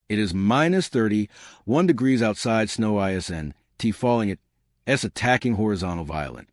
It is minus 30, 1 degrees outside snow ISN, T falling at S attacking horizontal violent.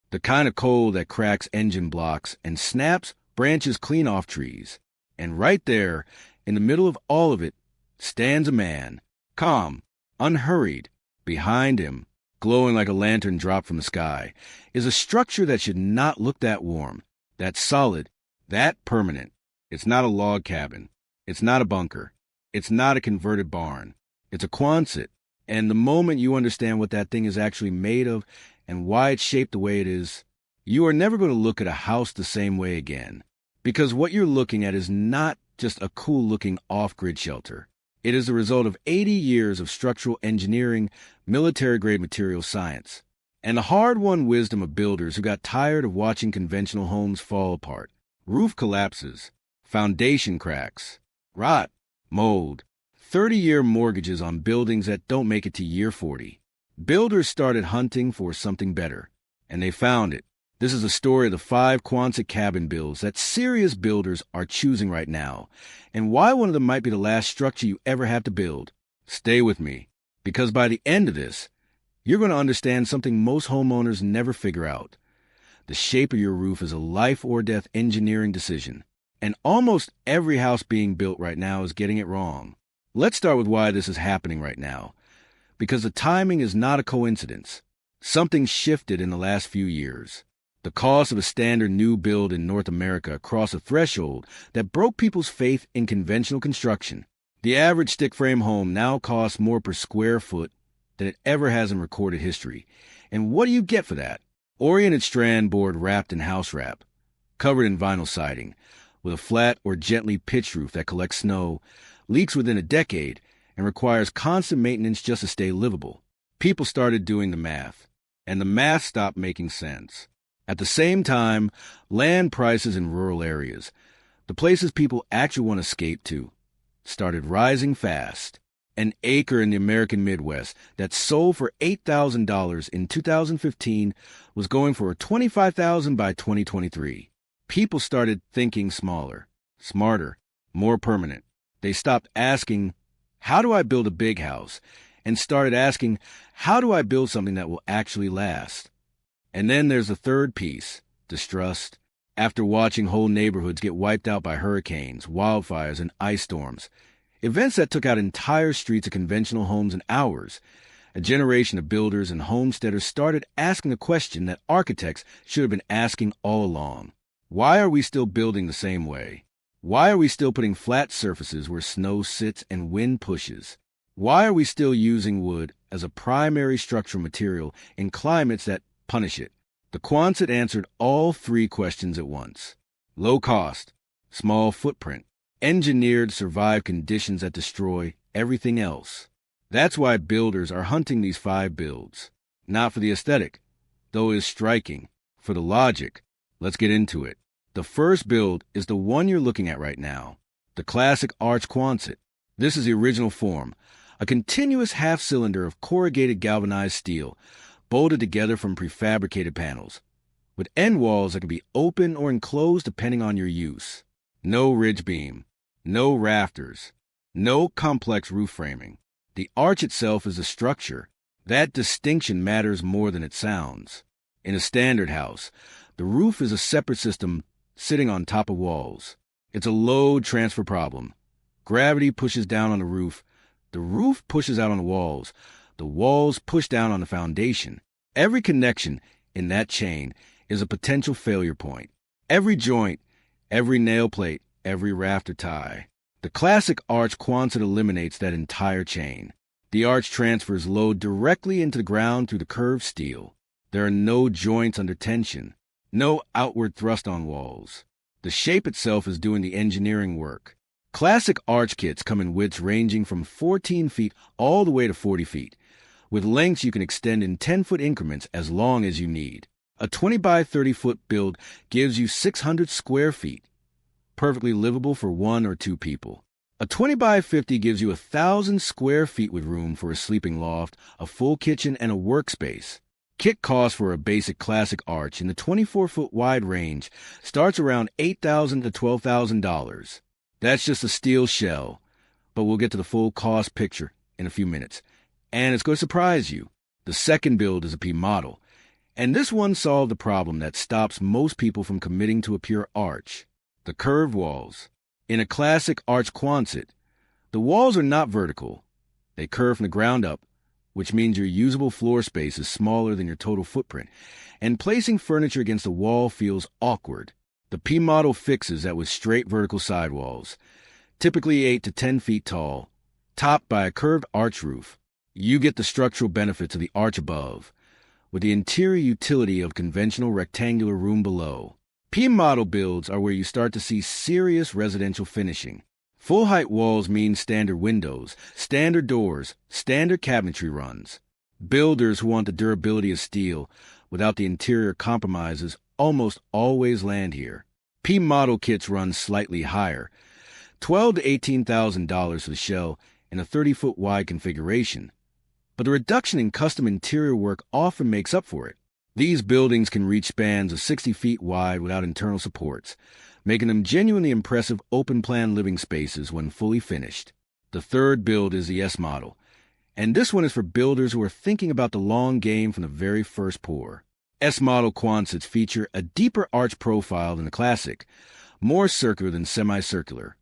The kind of cold that cracks engine blocks and snaps branches clean off trees. And right there, in the middle of all of it, stands a man, calm, unhurried. Behind him, glowing like a lantern dropped from the sky, is a structure that should not look that warm, that solid, that permanent. It's not a log cabin. It's not a bunker. It's not a converted barn. It's a Quonset. And the moment you understand what that thing is actually made of and why it's shaped the way it is, you are never going to look at a house the same way again. Because what you're looking at is not just a cool-looking off-grid shelter. It is the result of 80 years of structural engineering, military-grade material science, and the hard-won wisdom of builders who got tired of watching conventional homes fall apart. Roof collapses, foundation cracks, rot, mold, 30-year mortgages on buildings that don't make it to year 40. Builders started hunting for something better, and they found it. This is a story of the 5 Quonset cabin builds that serious builders are choosing right now, and why one of them might be the last structure you ever have to build. Stay with me, because by the end of this, you're going to understand something most homeowners never figure out. The shape of your roof is a life or death engineering decision, and almost every house being built right now is getting it wrong. Let's start with why this is happening right now, because the timing is not a coincidence. Something shifted in the last few years. The cost of a standard new build in North America crossed a threshold that broke people's faith in conventional construction. The average stick frame home now costs more per square foot than it ever has in recorded history. And what do you get for that? Oriented strand board wrapped in house wrap, covered in vinyl siding, with a flat or gently pitched roof that collects snow, leaks within a decade, and requires constant maintenance just to stay livable. People started doing the math, and the math stopped making sense. At the same time, land prices in rural areas, the places people actually want to escape to, started rising fast. An acre in the American Midwest that sold for $8,000 in 2015 was going for $25,000 by 2023. People started thinking smaller, smarter, more permanent. They stopped asking, how do I build a big house? And started asking, how do I build something that will actually last? And then there's the third piece, distrust. After watching whole neighborhoods get wiped out by hurricanes, wildfires, and ice storms, events that took out entire streets of conventional homes in hours, a generation of builders and homesteaders started asking the question that architects should have been asking all along. Why are we still building the same way? Why are we still putting flat surfaces where snow sits and wind pushes? Why are we still using wood as a primary structural material in climates that punish it? The Quonset answered all 3 questions at once. Low cost, small footprint, engineered to survive conditions that destroy everything else. That's why builders are hunting these 5 builds. Not for the aesthetic, though it is striking. For the logic, let's get into it. The first build is the one you're looking at right now, the classic arch Quonset. This is the original form, a continuous half-cylinder of corrugated galvanized steel, bolted together from prefabricated panels, with end walls that can be open or enclosed depending on your use. No ridge beam, no rafters, no complex roof framing. The arch itself is a structure. That distinction matters more than it sounds. In a standard house, the roof is a separate system sitting on top of walls. It's a load transfer problem. Gravity pushes down on the roof pushes out on the walls push down on the foundation. Every connection in that chain is a potential failure point. Every joint, every nail plate, every rafter tie. The classic arch Quonset eliminates that entire chain. The arch transfers load directly into the ground through the curved steel. There are no joints under tension, no outward thrust on walls. The shape itself is doing the engineering work. Classic arch kits come in widths ranging from 14 feet all the way to 40 feet, with lengths you can extend in 10-foot increments as long as you need. A 20 by 30-foot build gives you 600 square feet, perfectly livable for 1 or 2 people. A 20 by 50 gives you 1,000 square feet with room for a sleeping loft, a full kitchen, and a workspace. Kit cost for a basic classic arch in the 24-foot wide range starts around $8,000 to $12,000. That's just a steel shell, but we'll get to the full cost picture in a few minutes. And it's going to surprise you. The second build is a P model, and this one solved the problem that stops most people from committing to a pure arch: the curved walls. In a classic arch Quonset, the walls are not vertical. They curve from the ground up, which means your usable floor space is smaller than your total footprint, and placing furniture against the wall feels awkward. The P model fixes that with straight vertical sidewalls, typically 8 to 10 feet tall, topped by a curved arch roof. You get the structural benefits of the arch above, with the interior utility of conventional rectangular room below. P model builds are where you start to see serious residential finishing. Full-height walls mean standard windows, standard doors, standard cabinetry runs. Builders who want the durability of steel without the interior compromises almost always land here. P model kits run slightly higher, $12,000 to $18,000 for the shell in a 30-foot wide configuration. But the reduction in custom interior work often makes up for it. These buildings can reach spans of 60 feet wide without internal supports, making them genuinely impressive open-plan living spaces when fully finished. The third build is the S model, and this one is for builders who are thinking about the long game from the very first pour. S model Quonsets feature a deeper arch profile than the classic, more circular than semicircular,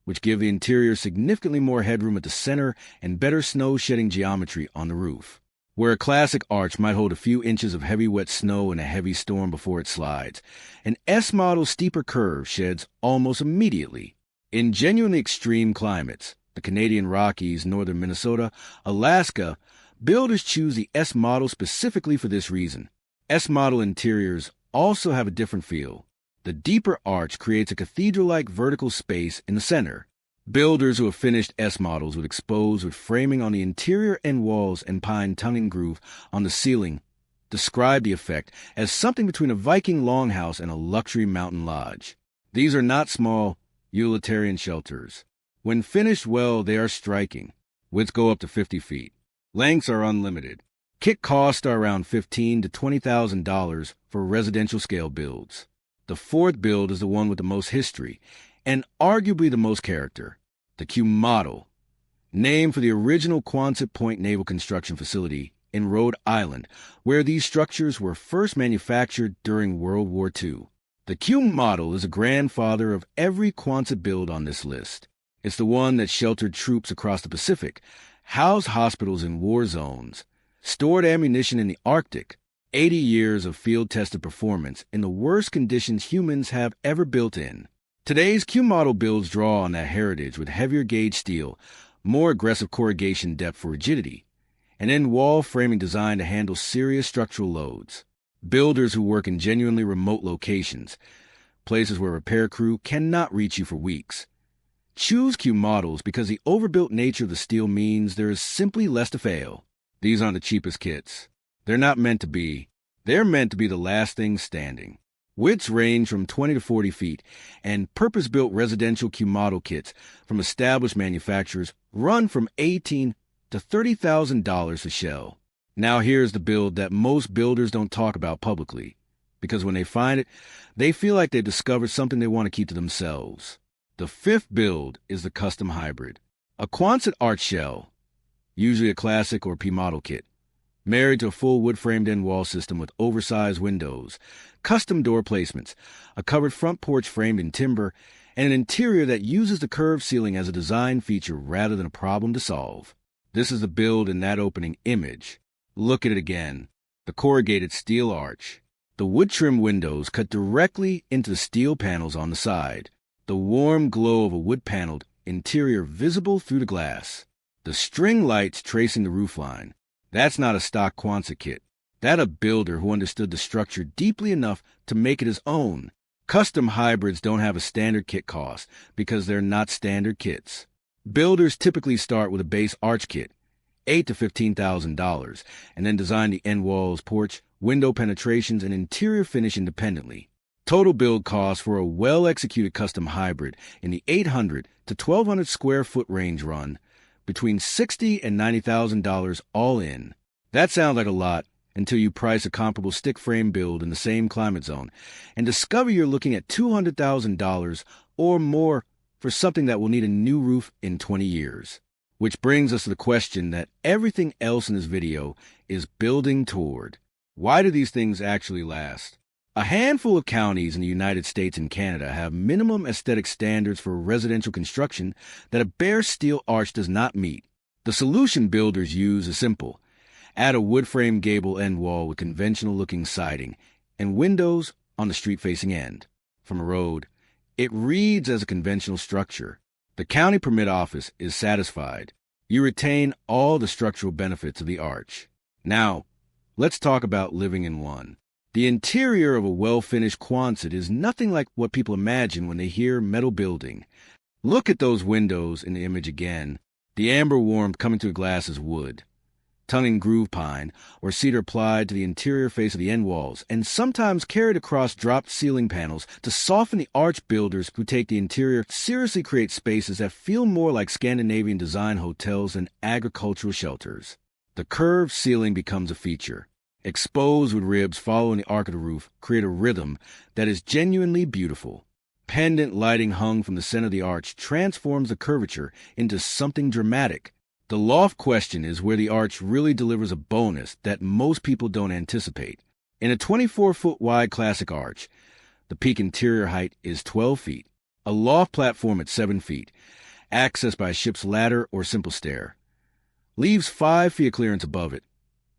which give the interior significantly more headroom at the center and better snow-shedding geometry on the roof. Where a classic arch might hold a few inches of heavy wet snow in a heavy storm before it slides, an S model steeper curve sheds almost immediately. In genuinely extreme climates, the Canadian Rockies, northern Minnesota, Alaska, builders choose the S model specifically for this reason. S model interiors also have a different feel. The deeper arch creates a cathedral-like vertical space in the center. Builders who have finished S models would expose with framing on the interior end walls and pine tongue and groove on the ceiling describe the effect as something between a Viking longhouse and a luxury mountain lodge. These are not small utilitarian shelters. When finished well, they are striking. Widths go up to 50 feet. Lengths are unlimited. Kit costs are around $15,000 to $20,000 for residential scale builds. The fourth build is the one with the most history, and arguably the most character, the Q model, named for the original Quonset Point Naval Construction Facility in Rhode Island, where these structures were first manufactured during World War II. The Q model is a grandfather of every Quonset build on this list. It's the one that sheltered troops across the Pacific, housed hospitals in war zones, stored ammunition in the Arctic, 80 years of field-tested performance in the worst conditions humans have ever built in. Today's Q model builds draw on that heritage with heavier gauge steel, more aggressive corrugation depth for rigidity, and in-wall framing designed to handle serious structural loads. Builders who work in genuinely remote locations, places where repair crew cannot reach you for weeks, choose Q models because the overbuilt nature of the steel means there is simply less to fail. These aren't the cheapest kits. They're not meant to be. They're meant to be the last thing standing. Widths range from 20 to 40 feet, and purpose-built residential Q model kits from established manufacturers run from $18,000 to $30,000 a shell. Now here's the build that most builders don't talk about publicly, because when they find it, they feel like they've discovered something they want to keep to themselves. The fifth build is the custom hybrid, a Quonset arch shell, usually a classic or P model kit, married to a full wood-framed end wall system with oversized windows, custom door placements, a covered front porch framed in timber, and an interior that uses the curved ceiling as a design feature rather than a problem to solve. This is the build in that opening image. Look at it again. The corrugated steel arch. The wood-trim windows cut directly into the steel panels on the side. The warm glow of a wood-paneled interior visible through the glass. The string lights tracing the roofline. That's not a stock Quonset kit. That's a builder who understood the structure deeply enough to make it his own. Custom hybrids don't have a standard kit cost because they're not standard kits. Builders typically start with a base arch kit, $8,000 to $15,000, and then design the end walls, porch, window penetrations, and interior finish independently. Total build cost for a well-executed custom hybrid in the 800 to 1,200 square foot range run between $60,000 and $90,000 all in. That sounds like a lot until you price a comparable stick frame build in the same climate zone and discover you're looking at $200,000 or more for something that will need a new roof in 20 years. Which brings us to the question that everything else in this video is building toward. Why do these things actually last? A handful of counties in the United States and Canada have minimum aesthetic standards for residential construction that a bare steel arch does not meet. The solution builders use is simple. Add a wood frame gable end wall with conventional-looking siding and windows on the street-facing end. From a road, it reads as a conventional structure. The county permit office is satisfied. You retain all the structural benefits of the arch. Now, let's talk about living in one. The interior of a well-finished Quonset is nothing like what people imagine when they hear metal building. Look at those windows in the image again. The amber warmth coming through the glass is wood. Tongue and groove pine or cedar applied to the interior face of the end walls and sometimes carried across dropped ceiling panels to soften the arch. Builders who take the interior seriously create spaces that feel more like Scandinavian design hotels than agricultural shelters. The curved ceiling becomes a feature. Exposed with ribs following the arc of the roof create a rhythm that is genuinely beautiful. Pendant lighting hung from the center of the arch transforms the curvature into something dramatic. The loft question is where the arch really delivers a bonus that most people don't anticipate. In a 24-foot wide classic arch, the peak interior height is 12 feet, a loft platform at 7 feet, accessed by a ship's ladder or simple stair, leaves 5 feet of clearance above it,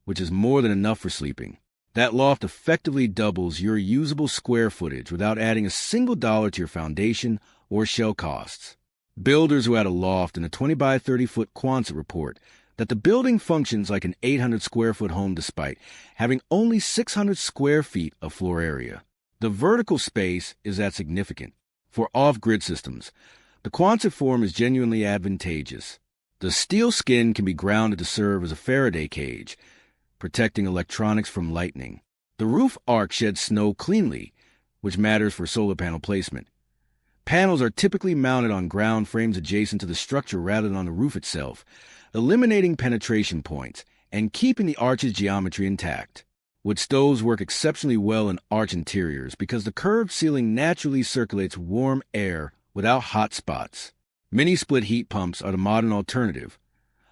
which is more than enough for sleeping. That loft effectively doubles your usable square footage without adding a single dollar to your foundation or shell costs. Builders who had a loft in a 20 by 30 foot Quonset report that the building functions like an 800 square foot home despite having only 600 square feet of floor area. The vertical space is that significant. For off-grid systems, the Quonset form is genuinely advantageous. The steel skin can be grounded to serve as a Faraday cage, protecting electronics from lightning. The roof arc sheds snow cleanly, which matters for solar panel placement. Panels are typically mounted on ground frames adjacent to the structure rather than on the roof itself, eliminating penetration points and keeping the arch's geometry intact. Wood stoves work exceptionally well in arch interiors because the curved ceiling naturally circulates warm air without hot spots. Mini-split heat pumps are the modern alternative.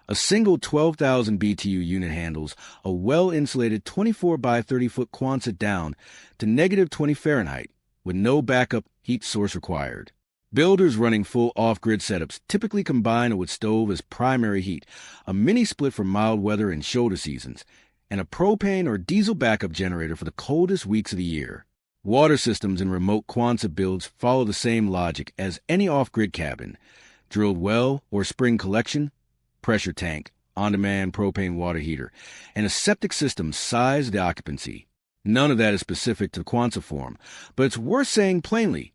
A single 12,000 BTU unit handles a well-insulated 24 by 30 foot Quonset down to negative 20 Fahrenheit, with no backup heat source required. Builders running full off-grid setups typically combine a wood stove as primary heat, a mini-split for mild weather and shoulder seasons, and a propane or diesel backup generator for the coldest weeks of the year. Water systems in remote Quonset builds follow the same logic as any off-grid cabin. Drilled well or spring collection, pressure tank, on-demand propane water heater, and a septic system size the occupancy. None of that is specific to the Quonset form, but it's worth saying plainly.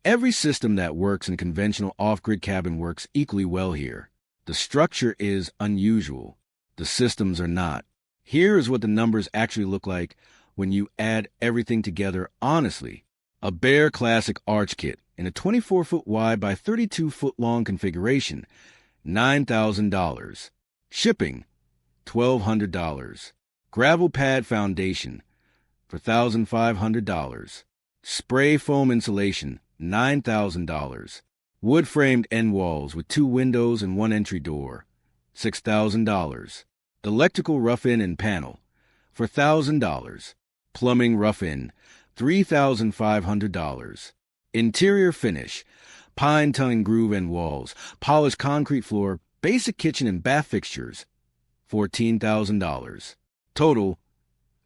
Every system that works in a conventional off-grid cabin works equally well here. The structure is unusual. The systems are not. Here is what the numbers actually look like when you add everything together honestly. A bare classic arch kit in a 24-foot wide by 32-foot long configuration, $9,000. Shipping, $1,200. Gravel pad foundation, for $1,500. Spray foam insulation, $9,000. Wood-framed end walls with 2 windows and 1 entry door, $6,000. Electrical rough-in and panel, for $1,000. Plumbing rough-in, $3,500. Interior finish, pine tongue and groove end walls, polished concrete floor, basic kitchen and bath fixtures, $14,000. Total,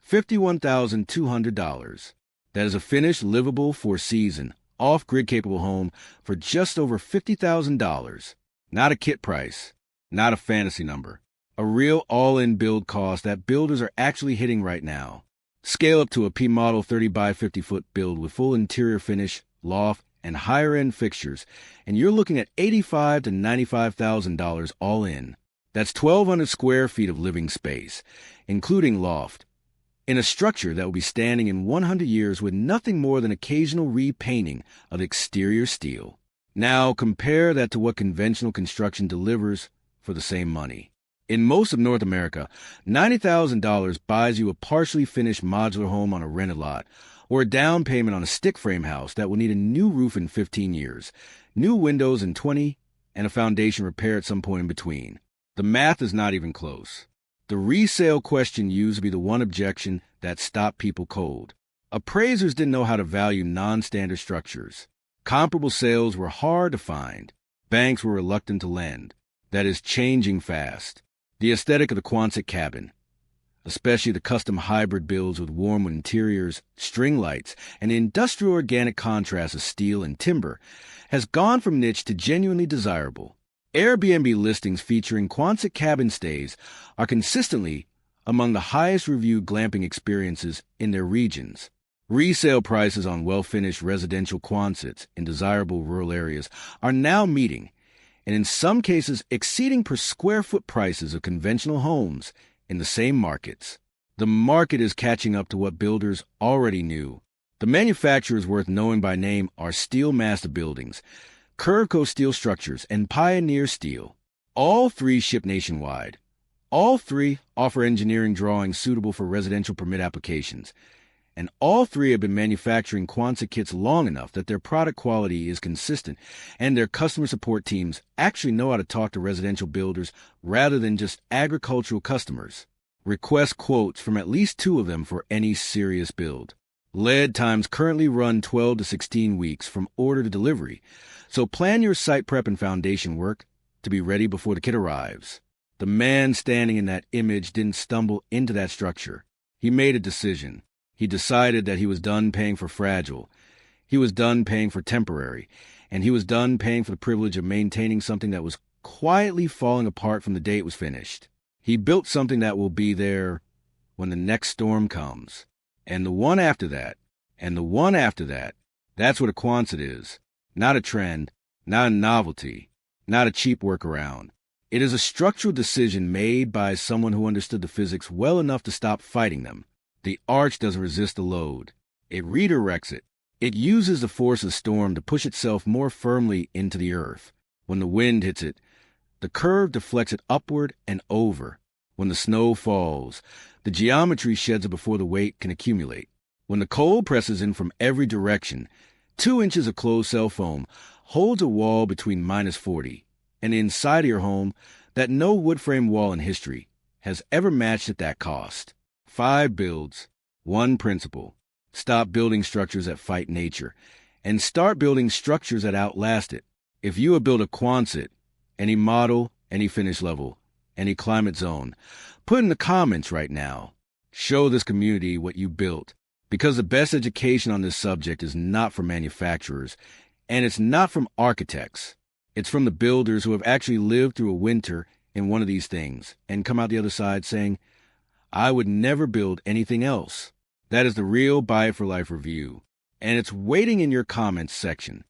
$51,200. That is a finished, livable, four-season, off-grid capable home for just over $50,000. Not a kit price, not a fantasy number. A real all-in build cost that builders are actually hitting right now. Scale up to a P-model 30 by 50 foot build with full interior finish, loft, and higher-end fixtures, and you're looking at $85,000 to $95,000 all in. That's 1,200 square feet of living space, including loft, in a structure that will be standing in 100 years with nothing more than occasional repainting of exterior steel. Now compare that to what conventional construction delivers for the same money. In most of North America, $90,000 buys you a partially finished modular home on a rented lot, or a down payment on a stick frame house that will need a new roof in 15 years, new windows in 20, and a foundation repair at some point in between. The math is not even close. The resale question used to be the one objection that stopped people cold. Appraisers didn't know how to value non-standard structures. Comparable sales were hard to find. Banks were reluctant to lend. That is changing fast. The aesthetic of the Quonset cabin, especially the custom hybrid builds with warm interiors, string lights, and the industrial organic contrast of steel and timber, has gone from niche to genuinely desirable. Airbnb listings featuring Quonset cabin stays are consistently among the highest reviewed glamping experiences in their regions. Resale prices on well-finished residential Quonsets in desirable rural areas are now meeting, and in some cases exceeding per square foot prices of conventional homes in the same markets. The market is catching up to what builders already knew. The manufacturers worth knowing by name are Steel Master Buildings, Curvco Steel Structures, and Pioneer Steel. All three ship nationwide. All three offer engineering drawings suitable for residential permit applications. And all three have been manufacturing Quonset kits long enough that their product quality is consistent and their customer support teams actually know how to talk to residential builders rather than just agricultural customers. Request quotes from at least 2 of them for any serious build. Lead times currently run 12 to 16 weeks from order to delivery, so plan your site prep and foundation work to be ready before the kit arrives. The man standing in that image didn't stumble into that structure. He made a decision. He decided that he was done paying for fragile, he was done paying for temporary, and he was done paying for the privilege of maintaining something that was quietly falling apart from the day it was finished. He built something that will be there when the next storm comes. And the one after that, and the one after that. That's what a Quonset is. Not a trend, not a novelty, not a cheap workaround. It is a structural decision made by someone who understood the physics well enough to stop fighting them. The arch doesn't resist the load. It redirects it. It uses the force of the storm to push itself more firmly into the earth. When the wind hits it, the curve deflects it upward and over. When the snow falls, the geometry sheds it before the weight can accumulate. When the cold presses in from every direction, 2 inches of closed cell foam holds a wall between -40 and inside of your home that no wood frame wall in history has ever matched at that cost. 5 builds, 1 principle. Stop building structures that fight nature and start building structures that outlast it. If you have built a Quonset, any model, any finish level, any climate zone, put in the comments right now. Show this community what you built, because the best education on this subject is not from manufacturers, and it's not from architects. It's from the builders who have actually lived through a winter in one of these things and come out the other side saying, I would never build anything else. That is the real Buy It for Life review, and it's waiting in your comments section.